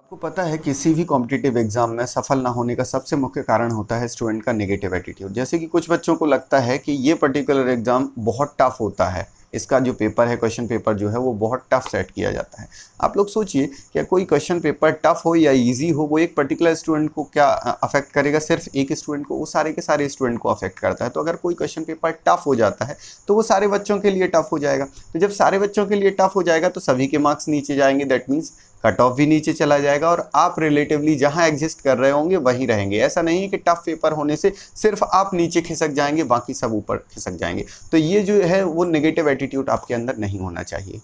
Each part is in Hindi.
आपको पता है किसी भी कॉम्पिटिटिव एग्जाम में सफल ना होने का सबसे मुख्य कारण होता है स्टूडेंट का नेगेटिव एटीट्यूड। जैसे कि कुछ बच्चों को लगता है कि ये पर्टिकुलर एग्जाम बहुत टफ होता है, इसका जो पेपर है, क्वेश्चन पेपर जो है वो बहुत टफ सेट किया जाता है। आप लोग सोचिए, क्या कोई क्वेश्चन पेपर टफ हो या इजी हो वो एक पर्टिकुलर स्टूडेंट को क्या अफेक्ट करेगा? सिर्फ एक स्टूडेंट को? वो सारे के सारे स्टूडेंट को अफेक्ट करता है। तो अगर कोई क्वेश्चन पेपर टफ हो जाता है तो वो सारे बच्चों के लिए टफ हो जाएगा। तो जब सारे बच्चों के लिए टफ हो जाएगा तो सभी के मार्क्स नीचे जाएंगे, दैट मीन्स कट ऑफ भी नीचे चला जाएगा और आप रिलेटिवली जहां एग्जिस्ट कर रहे होंगे वहीं रहेंगे। ऐसा नहीं है कि टफ पेपर होने से सिर्फ आप नीचे खिसक जाएंगे, बाकी सब ऊपर खिसक जाएंगे। तो ये जो है वो नेगेटिव एटीट्यूड आपके अंदर नहीं होना चाहिए।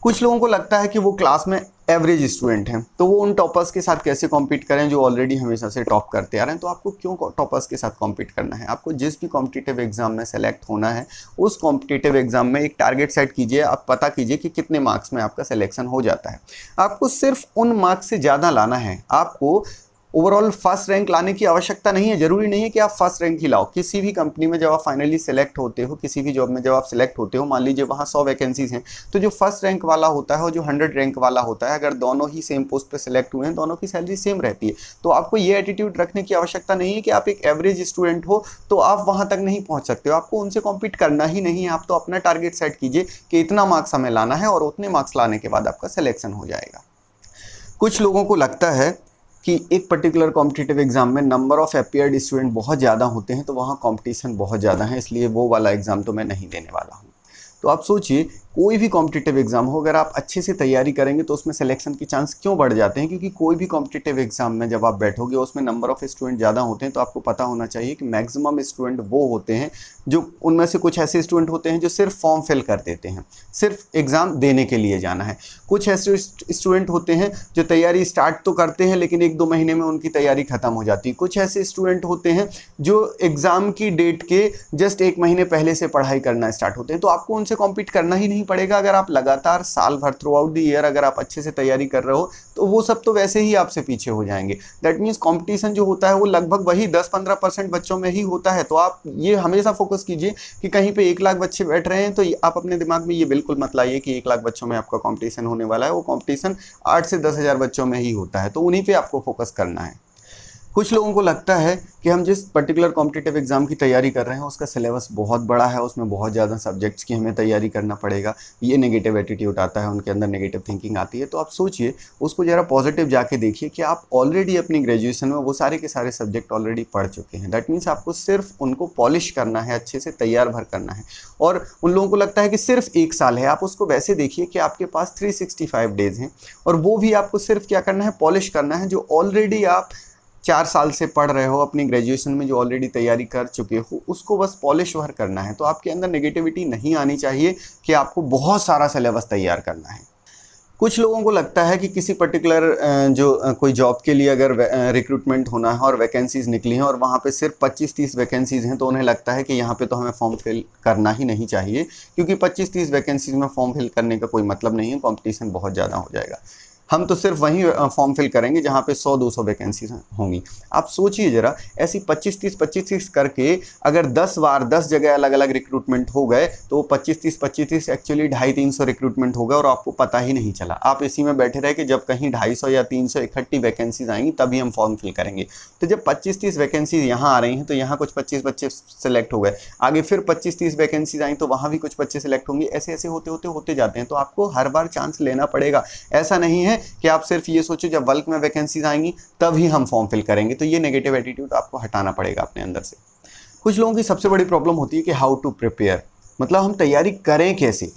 कुछ लोगों को लगता है कि वो क्लास में एवरेज स्टूडेंट हैं, तो वो उन टॉपर्स के साथ कैसे कॉम्पीट करें जो ऑलरेडी हमेशा से टॉप करते आ रहे हैं। तो आपको क्यों टॉपर्स के साथ कॉम्पीट करना है? आपको जिस भी कॉम्पिटिटिव एग्जाम में सेलेक्ट होना है उस कॉम्पिटिटिव एग्जाम में एक टारगेट सेट कीजिए। आप पता कीजिए कि कितने मार्क्स में आपका सिलेक्शन हो जाता है। आपको सिर्फ उन मार्क्स से ज़्यादा लाना है। आपको ओवरऑल फर्स्ट रैंक लाने की आवश्यकता नहीं है। जरूरी नहीं है कि आप फर्स्ट रैंक ही लाओ। किसी भी कंपनी में जब आप फाइनली सेलेक्ट होते हो, किसी भी जॉब में जब आप सेलेक्ट होते हो, मान लीजिए वहाँ 100 वैकेंसीज हैं, तो जो फर्स्ट रैंक वाला होता है और जो 100 रैंक वाला होता है, अगर दोनों ही सेम पोस्ट पे सेलेक्ट हुए हैं, दोनों की सैलरी सेम रहती है। तो आपको ये एटीट्यूड रखने की आवश्यकता नहीं है कि आप एक एवरेज स्टूडेंट हो तो आप वहाँ तक नहीं पहुँच सकते हो। आपको उनसे कॉम्पीट करना ही नहीं है। आप तो अपना टारगेट सेट कीजिए कि इतना मार्क्स हमें लाना है और उतने मार्क्स लाने के बाद आपका सिलेक्शन हो जाएगा। कुछ लोगों को लगता है कि एक पर्टिकुलर कॉम्पिटिटिव एग्जाम में नंबर ऑफ अपीयर्ड स्टूडेंट बहुत ज़्यादा होते हैं, तो वहाँ कंपटीशन बहुत ज़्यादा है, इसलिए वो वाला एग्ज़ाम तो मैं नहीं देने वाला हूँ। तो आप सोचिए, कोई भी कॉम्पिटिटिव एग्जाम हो, अगर आप अच्छे से तैयारी करेंगे तो उसमें सिलेक्शन के चांस क्यों बढ़ जाते हैं? क्योंकि कोई भी कॉम्पिटिटिव एग्जाम में जब आप बैठोगे उसमें नंबर ऑफ स्टूडेंट ज़्यादा होते हैं, तो आपको पता होना चाहिए कि मैक्सिमम स्टूडेंट वो होते हैं जो, उनमें से कुछ ऐसे स्टूडेंट होते हैं जो सिर्फ फॉर्म फिल कर देते हैं, सिर्फ एग्ज़ाम देने के लिए जाना है। कुछ ऐसे स्टूडेंट होते हैं जो तैयारी स्टार्ट तो करते हैं लेकिन 1-2 महीने में उनकी तैयारी खत्म हो जाती है। कुछ ऐसे स्टूडेंट होते हैं जो एग्ज़ाम की डेट के जस्ट 1 महीने पहले से पढ़ाई करना स्टार्ट होते हैं। तो आपको उनसे कॉम्पीट करना ही नहीं पड़ेगा। अगर आप लगातार साल भर थ्रू आउट द ईयर अगर आप अच्छे से तैयारी कर रहे हो तो वो सब तो वैसे ही आपसे पीछे हो जाएंगे। दैट मीन्स कंपटीशन जो होता है वो लगभग वही 10-15% बच्चों में ही होता है। तो आप ये हमेशा फोकस कीजिए कि कहीं पे 1 लाख बच्चे बैठ रहे हैं तो आप अपने दिमाग में ये बिल्कुल मत लाइए कि 1 लाख बच्चों में आपका कंपटीशन होने वाला है। वो कंपटीशन 8 से 10 हज़ार बच्चों में ही होता है, तो उन्हीं पे आपको फोकस करना है। कुछ लोगों को लगता है कि हम जिस पर्टिकुलर कॉम्पिटिटिव एग्जाम की तैयारी कर रहे हैं उसका सिलेबस बहुत बड़ा है, उसमें बहुत ज़्यादा सब्जेक्ट्स की हमें तैयारी करना पड़ेगा। ये नेगेटिव एटीट्यूड आता है, उनके अंदर नेगेटिव थिंकिंग आती है। तो आप सोचिए, उसको ज़रा पॉजिटिव जाके देखिए कि आप ऑलरेडी अपनी ग्रेजुएशन में वो सारे के सारे सब्जेक्ट ऑलरेडी पढ़ चुके हैं। दैट मीन्स आपको सिर्फ उनको पॉलिश करना है, अच्छे से तैयार भर करना है। और उन लोगों को लगता है कि सिर्फ 1 साल है, आप उसको वैसे देखिए कि आपके पास 365 डेज़ हैं और वो भी आपको सिर्फ क्या करना है, पॉलिश करना है। जो ऑलरेडी आप 4 साल से पढ़ रहे हो, अपनी ग्रेजुएशन में जो ऑलरेडी तैयारी कर चुके हो, उसको बस पॉलिश भर करना है। तो आपके अंदर नेगेटिविटी नहीं आनी चाहिए कि आपको बहुत सारा सिलेबस तैयार करना है। कुछ लोगों को लगता है कि किसी पर्टिकुलर कोई जॉब के लिए अगर रिक्रूटमेंट होना है और वैकेंसीज़ निकली हैं और वहाँ पे सिर्फ 25-30 वैकेंसीज़ हैं, तो उन्हें लगता है कि यहाँ पे तो हमें फॉर्म फिल करना ही नहीं चाहिए, क्योंकि 25-30 वैकेंसीज़ में फॉर्म फिल करने का कोई मतलब नहीं है, कॉम्पिटिशन बहुत ज़्यादा हो जाएगा। हम तो सिर्फ वहीं फॉर्म फिल करेंगे जहाँ पे 100-200 वैकेंसीज होंगी। आप सोचिए ज़रा, ऐसी 25-30 करके अगर 10 बार 10 जगह अलग अलग रिक्रूटमेंट हो गए तो 25-30 एक्चुअली 250-300 रिक्रूटमेंट हो गए और आपको पता ही नहीं चला। आप इसी में बैठे रहे कि जब कहीं 250 या 300 इकट्ठी वैकेंसीज आएंगी तभी हम फॉर्म फिल करेंगे। तो जब 25-30 वैकेंसीज यहाँ आ रही हैं तो यहाँ कुछ 25 बच्चे सेलेक्ट हो गए, आगे फिर 25-30 वैकेंसीज आई तो वहाँ भी कुछ बच्चे सेलेक्ट होंगे। ऐसे ऐसे होते जाते हैं। तो आपको हर बार चांस लेना पड़ेगा। ऐसा नहीं है कि आप सिर्फ ये सोचो जब बल्क में वैकेंसीज आएंगी तभी हम फॉर्म फिल करेंगे। तो ये नेगेटिव एटीट्यूड आपको हटाना पड़ेगा अपने अंदर से। कुछ लोगों की सबसे बड़ी प्रॉब्लम होती है कि हाउ टू प्रिपेयर, मतलब हम तैयारी करें कैसे।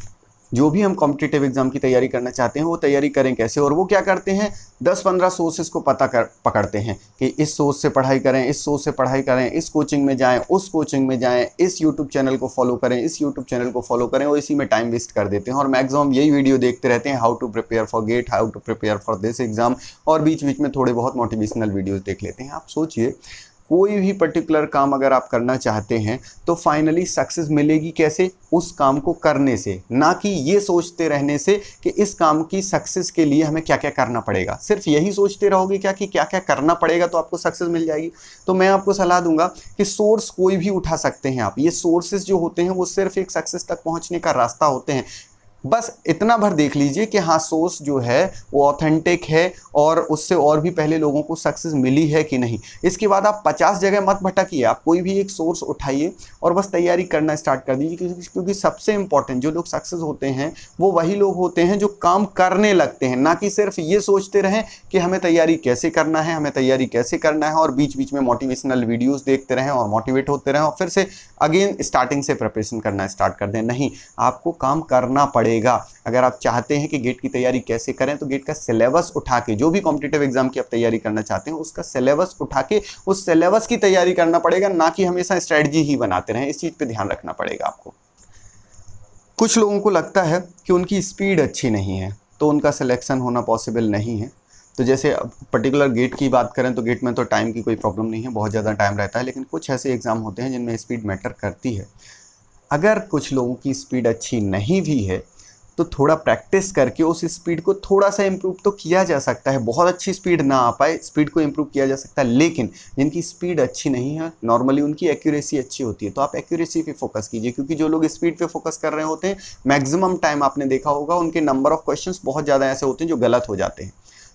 जो भी हम कॉम्पिटिटिव एग्जाम की तैयारी करना चाहते हैं वो तैयारी करें कैसे। और वो क्या करते हैं, 10-15 सोर्सेज को पकड़ते हैं कि इस सोर्स से पढ़ाई करें, इस सोर्स से पढ़ाई करें, इस कोचिंग में जाएं, उस कोचिंग में जाएं, इस यूट्यूब चैनल को फॉलो करें, इस यूट्यूब चैनल को फॉलो करें, और इसी में टाइम वेस्ट कर देते हैं। और मैक्सिमम यही वीडियो देखते रहते हैं, how to prepare for GATE, how to prepare for this exam, और बीच बीच में थोड़े बहुत मोटिवेशनल वीडियोज़ देख लेते हैं। आप सोचिए, कोई भी पर्टिकुलर काम अगर आप करना चाहते हैं तो फाइनली सक्सेस मिलेगी कैसे? उस काम को करने से, ना कि ये सोचते रहने से कि इस काम की सक्सेस के लिए हमें क्या क्या करना पड़ेगा। सिर्फ यही सोचते रहोगे क्या कि क्या क्या करना पड़ेगा तो आपको सक्सेस मिल जाएगी? तो मैं आपको सलाह दूंगा कि सोर्स कोई भी उठा सकते हैं आप। ये सोर्सेज जो होते हैं वो सिर्फ एक सक्सेस तक पहुंचने का रास्ता होते हैं। बस इतना भर देख लीजिए कि हाँ सोर्स जो है वो ऑथेंटिक है और उससे और भी पहले लोगों को सक्सेस मिली है कि नहीं। इसके बाद आप 50 जगह मत भटकिए, आप कोई भी एक सोर्स उठाइए और बस तैयारी करना स्टार्ट कर दीजिए, क्योंकि सबसे इंपॉर्टेंट जो लोग सक्सेस होते हैं वो वही लोग होते हैं जो काम करने लगते हैं, ना कि सिर्फ ये सोचते रहें कि हमें तैयारी कैसे करना है, हमें तैयारी कैसे करना है, और बीच बीच में मोटिवेशनल वीडियोज़ देखते रहें और मोटिवेट होते रहें और फिर से अगेन स्टार्टिंग से प्रिपरेशन करना स्टार्ट कर दें। नहीं, आपको काम करना पड़ेगा। अगर आप चाहते हैं कि गेट की तैयारी कैसे करें, तो गेट का सिलेबस उठा के, जो भी कॉम्पिटिटिव एग्जाम की आप तैयारी करना चाहते हैं उसका सिलेबस उठा के उस सिलेबस की तैयारी करना पड़ेगा, ना कि हमेशा स्ट्रेटजी ही बनाते रहें। इस चीज़ पे ध्यान रखना पड़ेगा आपको। कुछ लोगों को लगता है कि उनकी स्पीड अच्छी नहीं है तो उनका सिलेक्शन होना पॉसिबल नहीं है। तो जैसे पर्टिकुलर गेट की बात करें तो गेट में तो टाइम की कोई प्रॉब्लम नहीं है, बहुत ज़्यादा टाइम रहता है, लेकिन कुछ ऐसे एग्ज़ाम होते हैं जिनमें स्पीड मैटर करती है। अगर कुछ लोगों की स्पीड अच्छी नहीं भी है तो थोड़ा प्रैक्टिस करके उस स्पीड को थोड़ा सा इम्प्रूव तो किया जा सकता है। बहुत अच्छी स्पीड ना आ पाए, स्पीड को इम्प्रूव किया जा सकता है, लेकिन जिनकी स्पीड अच्छी नहीं है नॉर्मली उनकी एक्यूरेसी अच्छी होती है, तो आप एक्यूरेसी पे फोकस कीजिए। क्योंकि जो लोग स्पीड पे फोकस कर रहे होते हैं मैक्सिमम टाइम आपने देखा होगा उनके नंबर ऑफ क्वेश्चंस बहुत ज़्यादा ऐसे होते हैं जो गलत हो जाते हैं।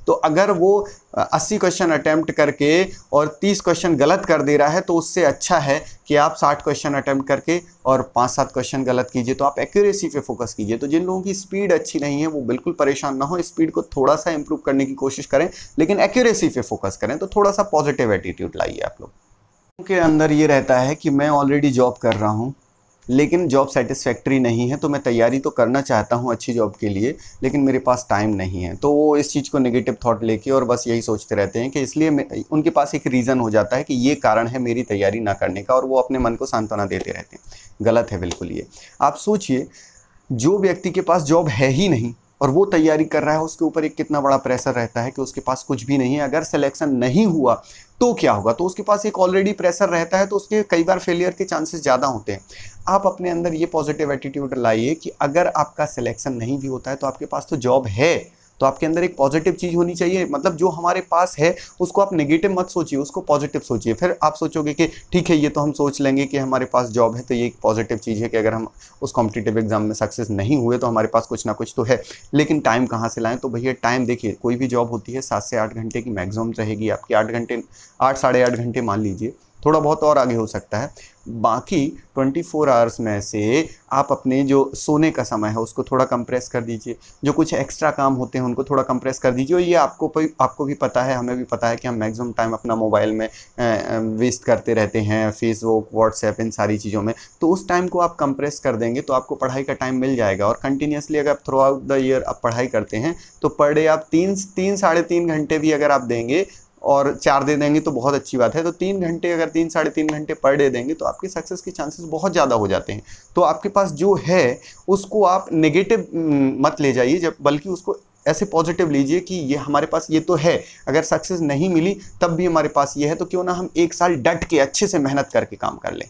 तो अगर वो 80 क्वेश्चन अटैम्प्ट करके और 30 क्वेश्चन गलत कर दे रहा है तो उससे अच्छा है कि आप 60 क्वेश्चन अटैम्प्ट करके और 5-7 क्वेश्चन गलत कीजिए। तो आप एक्यूरेसी पे फोकस कीजिए। तो जिन लोगों की स्पीड अच्छी नहीं है वो बिल्कुल परेशान ना हो, स्पीड को थोड़ा सा इंप्रूव करने की कोशिश करें, लेकिन एक्यूरेसी पे फोकस करें। तो थोड़ा सा पॉजिटिव एटीट्यूड लाइए आप लोग के अंदर। ये रहता है कि मैं ऑलरेडी जॉब कर रहा हूँ लेकिन जॉब सेटिस्फैक्ट्री नहीं है, तो मैं तैयारी तो करना चाहता हूँ अच्छी जॉब के लिए लेकिन मेरे पास टाइम नहीं है। तो वो इस चीज़ को नेगेटिव थॉट लेके और बस यही सोचते रहते हैं कि इसलिए उनके पास एक रीज़न हो जाता है कि ये कारण है मेरी तैयारी ना करने का, और वो अपने मन को सांत्वना देते रहते हैं। गलत है बिल्कुल ये। आप सोचिए, जो व्यक्ति के पास जॉब है ही नहीं और वो तैयारी कर रहा है, उसके ऊपर एक कितना बड़ा प्रेशर रहता है कि उसके पास कुछ भी नहीं है। अगर सिलेक्शन नहीं हुआ तो क्या होगा, तो उसके पास एक ऑलरेडी प्रेशर रहता है, तो उसके कई बार फेलियर के चांसेस ज़्यादा होते हैं। आप अपने अंदर ये पॉजिटिव एटीट्यूड लाइए कि अगर आपका सिलेक्शन नहीं भी होता है तो आपके पास तो जॉब है। तो आपके अंदर एक पॉजिटिव चीज़ होनी चाहिए। मतलब जो हमारे पास है उसको आप नेगेटिव मत सोचिए, उसको पॉजिटिव सोचिए। फिर आप सोचोगे कि ठीक है ये तो हम सोच लेंगे कि हमारे पास जॉब है, तो ये एक पॉजिटिव चीज़ है कि अगर हम उस कॉम्पिटिटिव एग्जाम में सक्सेस नहीं हुए तो हमारे पास कुछ ना कुछ तो है। लेकिन टाइम कहाँ से लाएं? तो भैया टाइम देखिए, कोई भी जॉब होती है 7 से 8 घंटे की मैक्सिमम रहेगी आपकी। 8 घंटे, 8 साढ़े 8 घंटे मान लीजिए, थोड़ा बहुत और आगे हो सकता है। बाकी 24 आवर्स में से आप अपने जो सोने का समय है उसको थोड़ा कंप्रेस कर दीजिए, जो कुछ एक्स्ट्रा काम होते हैं उनको थोड़ा कंप्रेस कर दीजिए। और ये आपको भी पता है, हमें भी पता है कि हम मैक्सिमम टाइम अपना मोबाइल में वेस्ट करते रहते हैं, फेसबुक, व्हाट्सएप, इन सारी चीज़ों में। तो उस टाइम को आप कंप्रेस कर देंगे तो आपको पढ़ाई का टाइम मिल जाएगा। और कंटिन्यूसली अगर थ्रू आउट द ईयर आप पढ़ाई करते हैं तो पर डे आप 3 साढ़े 3 घंटे भी अगर आप देंगे और 4 दे देंगे तो बहुत अच्छी बात है। तो 3 घंटे, अगर 3 साढ़े 3 घंटे पर डे देंगे तो आपके सक्सेस के चांसेस बहुत ज़्यादा हो जाते हैं। तो आपके पास जो है उसको आप नेगेटिव मत ले जाइए, जब बल्कि उसको ऐसे पॉजिटिव लीजिए कि ये हमारे पास ये तो है। अगर सक्सेस नहीं मिली तब भी हमारे पास ये है, तो क्यों ना हम 1 साल डट के अच्छे से मेहनत करके काम कर लें।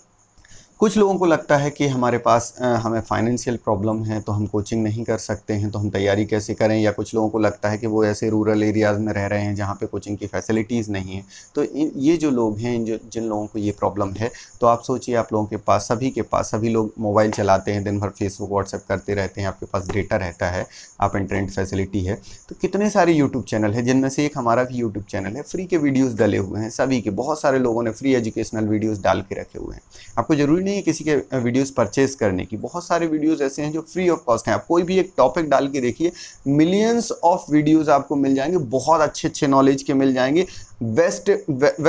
कुछ लोगों को लगता है कि हमारे पास हमें फाइनेंशियल प्रॉब्लम है तो हम कोचिंग नहीं कर सकते हैं, तो हम तैयारी कैसे करें। या कुछ लोगों को लगता है कि वो ऐसे रूरल एरियाज़ में रह रहे हैं जहाँ पे कोचिंग की फैसिलिटीज़ नहीं है। तो ये जो लोग हैं, जिन लोगों को ये प्रॉब्लम है, तो आप सोचिए आप लोगों के पास, सभी लोग मोबाइल चलाते हैं, दिन भर फेसबुक व्हाट्सएप करते रहते हैं, आपके पास डेटा रहता है, आप इंटरनेट फैसिलिटी है, तो कितने सारे यूट्यूब चैनल है, जिनमें से एक हमारा भी यूट्यूब चैनल है। फ्री के वीडियोज़ डले हुए हैं सभी के, बहुत सारे लोगों ने फ्री एजुकेशनल वीडियोज़ डाल के रखे हुए हैं। आपको ज़रूरी नहीं है किसी के वीडियोस परचेज करने की, बहुत सारे वीडियोस ऐसे हैं जो फ्री ऑफ कॉस्ट हैं। आप कोई भी एक टॉपिक डाल के देखिए, मिलियंस ऑफ वीडियोस आपको मिल जाएंगे, बहुत अच्छे नॉलेज के मिल जाएंगे, वेस्ट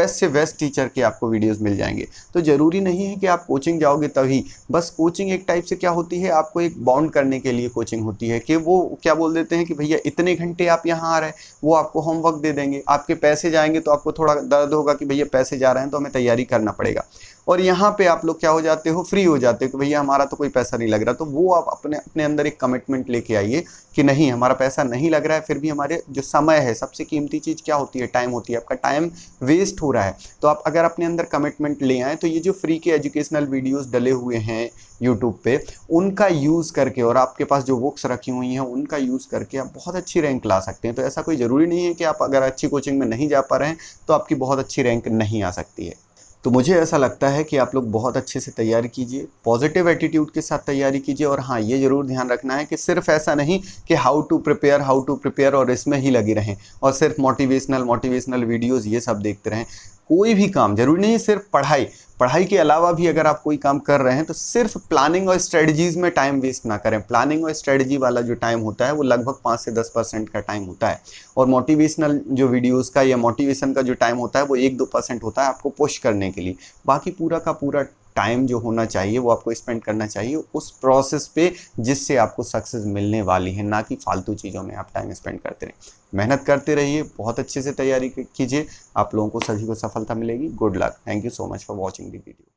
से वेस्ट टीचर के आपको वीडियोस मिल जाएंगे। तो ज़रूरी नहीं है कि आप कोचिंग जाओगे तभी। बस कोचिंग एक टाइप से क्या होती है, आपको एक बाउंड करने के लिए कोचिंग होती है कि वो क्या बोल देते हैं कि भैया इतने घंटे आप यहाँ आ रहे हैं, वो आपको होमवर्क दे देंगे, आपके पैसे जाएंगे तो आपको थोड़ा दर्द होगा कि भैया पैसे जा रहे हैं तो हमें तैयारी करना पड़ेगा। और यहाँ पे आप लोग क्या हो जाते हो, फ्री हो जाते हो कि भैया हमारा तो कोई पैसा नहीं लग रहा। तो वो आप अपने अंदर एक कमिटमेंट लेके आइए कि नहीं, हमारा पैसा नहीं लग रहा है, फिर भी हमारे जो समय है, सबसे कीमती चीज़ क्या होती है, टाइम होती है। आपका टाइम वेस्ट हो रहा है, तो आप अगर अपने अंदर कमिटमेंट ले आएँ तो ये जो फ्री के एजुकेशनल वीडियोज़ डले हुए हैं यूट्यूब पे, उनका यूज़ करके, और आपके पास जो बुक्स रखी हुई हैं उनका यूज़ करके आप बहुत अच्छी रैंक ला सकते हैं। तो ऐसा कोई ज़रूरी नहीं है कि आप अगर अच्छी कोचिंग में नहीं जा पा रहे हैं तो आपकी बहुत अच्छी रैंक नहीं आ सकती है। तो मुझे ऐसा लगता है कि आप लोग बहुत अच्छे से तैयारी कीजिए, पॉजिटिव एटीट्यूड के साथ तैयारी कीजिए। और हाँ, ये ज़रूर ध्यान रखना है कि सिर्फ ऐसा नहीं कि हाउ टू प्रिपेयर और इसमें ही लगे रहें और सिर्फ मोटिवेशनल वीडियोज़ ये सब देखते रहें। कोई भी काम, जरूरी नहीं सिर्फ पढ़ाई के अलावा भी अगर आप कोई काम कर रहे हैं तो सिर्फ प्लानिंग और स्ट्रेटजीज में टाइम वेस्ट ना करें। प्लानिंग और स्ट्रेटजी वाला जो टाइम होता है वो लगभग 5 से 10% का टाइम होता है, और मोटिवेशनल जो वीडियोस का या मोटिवेशन का जो टाइम होता है वो 1-2% होता है आपको पुश करने के लिए। बाकी पूरा का पूरा टाइम जो होना चाहिए वो आपको स्पेंड करना चाहिए उस प्रोसेस पे जिससे आपको सक्सेस मिलने वाली है, ना कि फालतू चीज़ों में आप टाइम स्पेंड करते रहें। मेहनत करते रहिए, बहुत अच्छे से तैयारी कीजिए, आप लोगों को सभी को सफलता मिलेगी। Good luck. Thank you so much for watching the video.